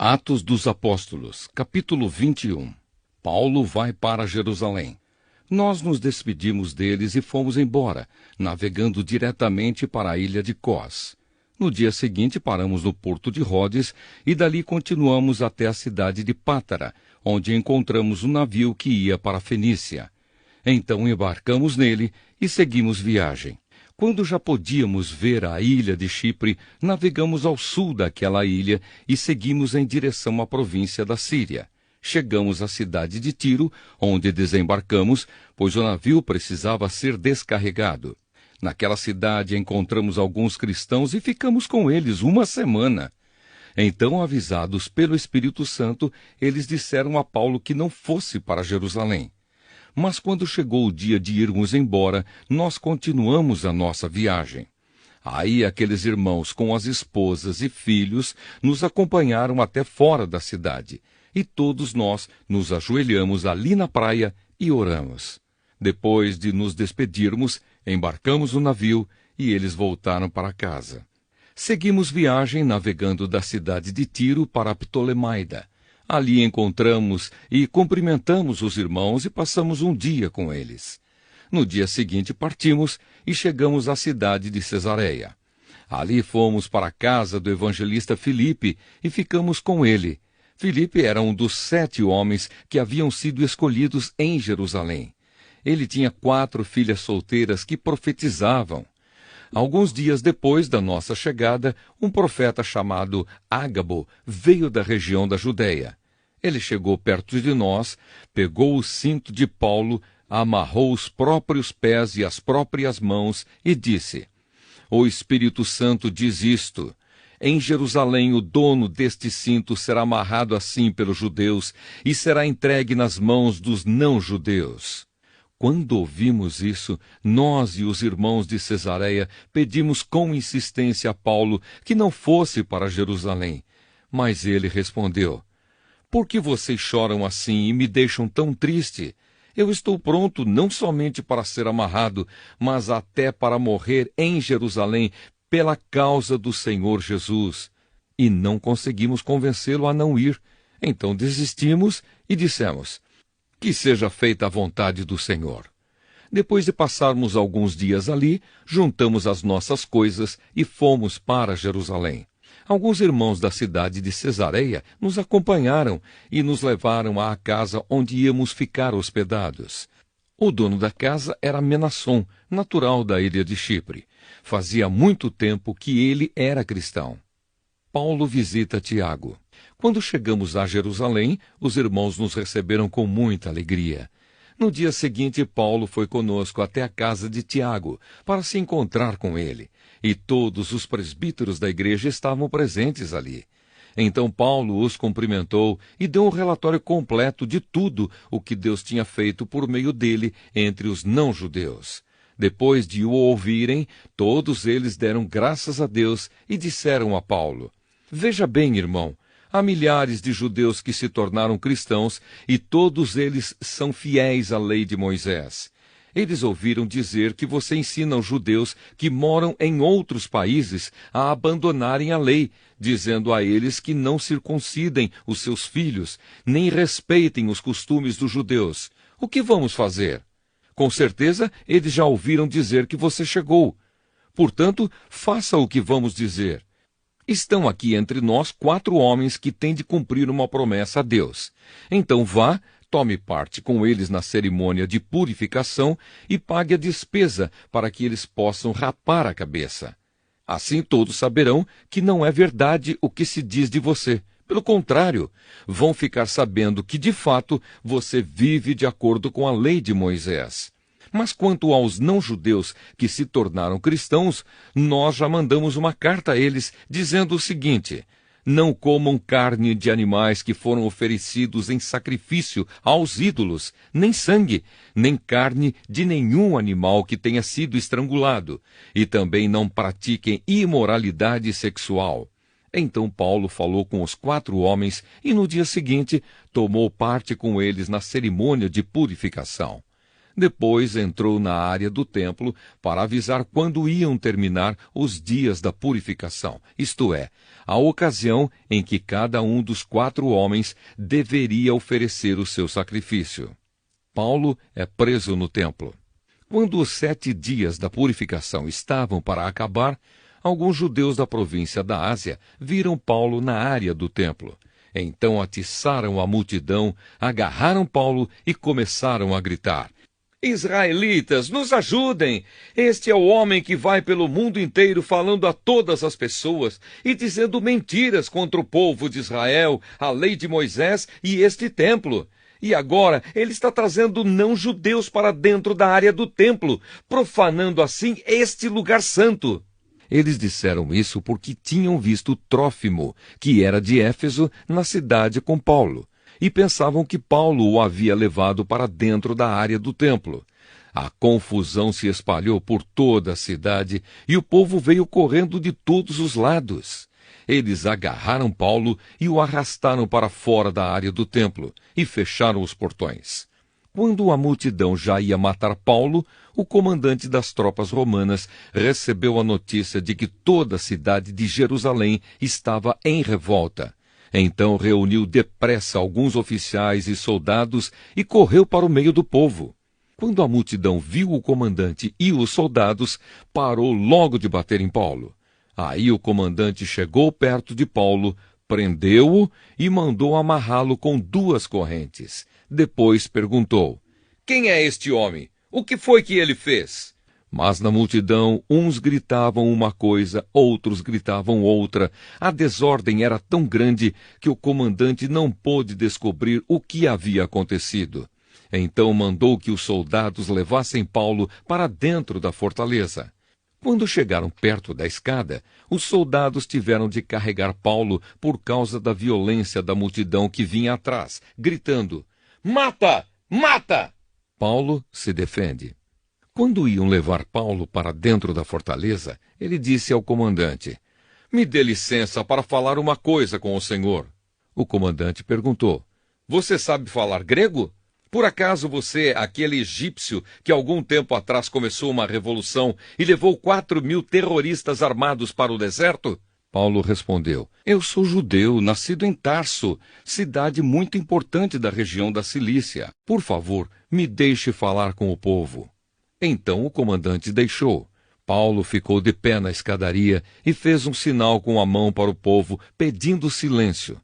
Atos dos Apóstolos, capítulo 21. Paulo vai para Jerusalém. Nós nos despedimos deles e fomos embora, navegando diretamente para a ilha de Cós. No dia seguinte paramos no porto de Rhodes e dali continuamos até a cidade de Pátara, onde encontramos um navio que ia para a Fenícia. Então embarcamos nele e seguimos viagem. Quando já podíamos ver a ilha de Chipre, navegamos ao sul daquela ilha e seguimos em direção à província da Síria. Chegamos à cidade de Tiro, onde desembarcamos, pois o navio precisava ser descarregado. Naquela cidade encontramos alguns cristãos e ficamos com eles uma semana. Então, avisados pelo Espírito Santo, eles disseram a Paulo que não fosse para Jerusalém. Mas quando chegou o dia de irmos embora, nós continuamos a nossa viagem. Aí aqueles irmãos com as esposas e filhos nos acompanharam até fora da cidade, e todos nós nos ajoelhamos ali na praia e oramos. Depois de nos despedirmos, embarcamos no navio e eles voltaram para casa. Seguimos viagem navegando da cidade de Tiro para Ptolemaida. Ali encontramos e cumprimentamos os irmãos e passamos um dia com eles. No dia seguinte partimos e chegamos à cidade de Cesareia. Ali fomos para a casa do evangelista Filipe e ficamos com ele. Filipe era um dos 7 homens que haviam sido escolhidos em Jerusalém. Ele tinha 4 filhas solteiras que profetizavam. Alguns dias depois da nossa chegada, um profeta chamado Ágabo veio da região da Judéia. Ele chegou perto de nós, pegou o cinto de Paulo, amarrou os próprios pés e as próprias mãos e disse: "O Espírito Santo diz isto: em Jerusalém o dono deste cinto será amarrado assim pelos judeus e será entregue nas mãos dos não-judeus." Quando ouvimos isso, nós e os irmãos de Cesareia pedimos com insistência a Paulo que não fosse para Jerusalém. Mas ele respondeu: "Por que vocês choram assim e me deixam tão triste? Eu estou pronto não somente para ser amarrado, mas até para morrer em Jerusalém pela causa do Senhor Jesus." E não conseguimos convencê-lo a não ir. Então desistimos e dissemos: "Que seja feita a vontade do Senhor." Depois de passarmos alguns dias ali, juntamos as nossas coisas e fomos para Jerusalém. Alguns irmãos da cidade de Cesareia nos acompanharam e nos levaram à casa onde íamos ficar hospedados. O dono da casa era Menasson, natural da ilha de Chipre. Fazia muito tempo que ele era cristão. Paulo visita Tiago. Quando chegamos a Jerusalém, os irmãos nos receberam com muita alegria. No dia seguinte, Paulo foi conosco até a casa de Tiago, para se encontrar com ele, e todos os presbíteros da igreja estavam presentes ali. Então Paulo os cumprimentou e deu um relatório completo de tudo o que Deus tinha feito por meio dele entre os não-judeus. Depois de o ouvirem, todos eles deram graças a Deus e disseram a Paulo: "Veja bem, irmão, há milhares de judeus que se tornaram cristãos e todos eles são fiéis à lei de Moisés. Eles ouviram dizer que você ensina aos judeus que moram em outros países a abandonarem a lei, dizendo a eles que não circuncidem os seus filhos, nem respeitem os costumes dos judeus. O que vamos fazer? Com certeza eles já ouviram dizer que você chegou. Portanto, faça o que vamos dizer. Estão aqui entre nós 4 homens que têm de cumprir uma promessa a Deus. Então vá, tome parte com eles na cerimônia de purificação e pague a despesa para que eles possam rapar a cabeça. Assim todos saberão que não é verdade o que se diz de você. Pelo contrário, vão ficar sabendo que, de fato, você vive de acordo com a lei de Moisés. Mas quanto aos não-judeus que se tornaram cristãos, nós já mandamos uma carta a eles dizendo o seguinte: não comam carne de animais que foram oferecidos em sacrifício aos ídolos, nem sangue, nem carne de nenhum animal que tenha sido estrangulado, e também não pratiquem imoralidade sexual. Então Paulo falou com os 4 homens e no dia seguinte tomou parte com eles na cerimônia de purificação. Depois entrou na área do templo para avisar quando iam terminar os dias da purificação, isto é, a ocasião em que cada um dos 4 homens deveria oferecer o seu sacrifício. Paulo é preso no templo. Quando os 7 dias da purificação estavam para acabar, alguns judeus da província da Ásia viram Paulo na área do templo. Então atiçaram a multidão, agarraram Paulo e começaram a gritar: Israelitas, nos ajudem! Este é o homem que vai pelo mundo inteiro falando a todas as pessoas e dizendo mentiras contra o povo de Israel, a lei de Moisés e este templo. E agora ele está trazendo não-judeus para dentro da área do templo, profanando assim este lugar santo. Eles disseram isso porque tinham visto Trófimo, que era de Éfeso, na cidade com Paulo, e pensavam que Paulo o havia levado para dentro da área do templo. A confusão se espalhou por toda a cidade e o povo veio correndo de todos os lados. Eles agarraram Paulo e o arrastaram para fora da área do templo e fecharam os portões. Quando a multidão já ia matar Paulo, o comandante das tropas romanas recebeu a notícia de que toda a cidade de Jerusalém estava em revolta. Então reuniu depressa alguns oficiais e soldados e correu para o meio do povo. Quando a multidão viu o comandante e os soldados, parou logo de bater em Paulo. Aí o comandante chegou perto de Paulo, prendeu-o e mandou amarrá-lo com 2 correntes. Depois perguntou: Quem é este homem? O que foi que ele fez? Mas na multidão, uns gritavam uma coisa, outros gritavam outra. A desordem era tão grande que o comandante não pôde descobrir o que havia acontecido. Então mandou que os soldados levassem Paulo para dentro da fortaleza. Quando chegaram perto da escada, os soldados tiveram de carregar Paulo por causa da violência da multidão que vinha atrás, gritando: Mata! Mata! Paulo se defende. Quando iam levar Paulo para dentro da fortaleza, ele disse ao comandante: Me dê licença para falar uma coisa com o senhor. O comandante perguntou: Você sabe falar grego? Por acaso você é aquele egípcio que algum tempo atrás começou uma revolução e levou 4.000 terroristas armados para o deserto? Paulo respondeu: Eu sou judeu, nascido em Tarso, cidade muito importante da região da Cilícia. Por favor, me deixe falar com o povo. Então o comandante deixou. Paulo ficou de pé na escadaria e fez um sinal com a mão para o povo, pedindo silêncio.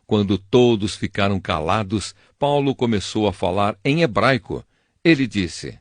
Quando todos ficaram calados, Paulo começou a falar em hebraico. Ele disse: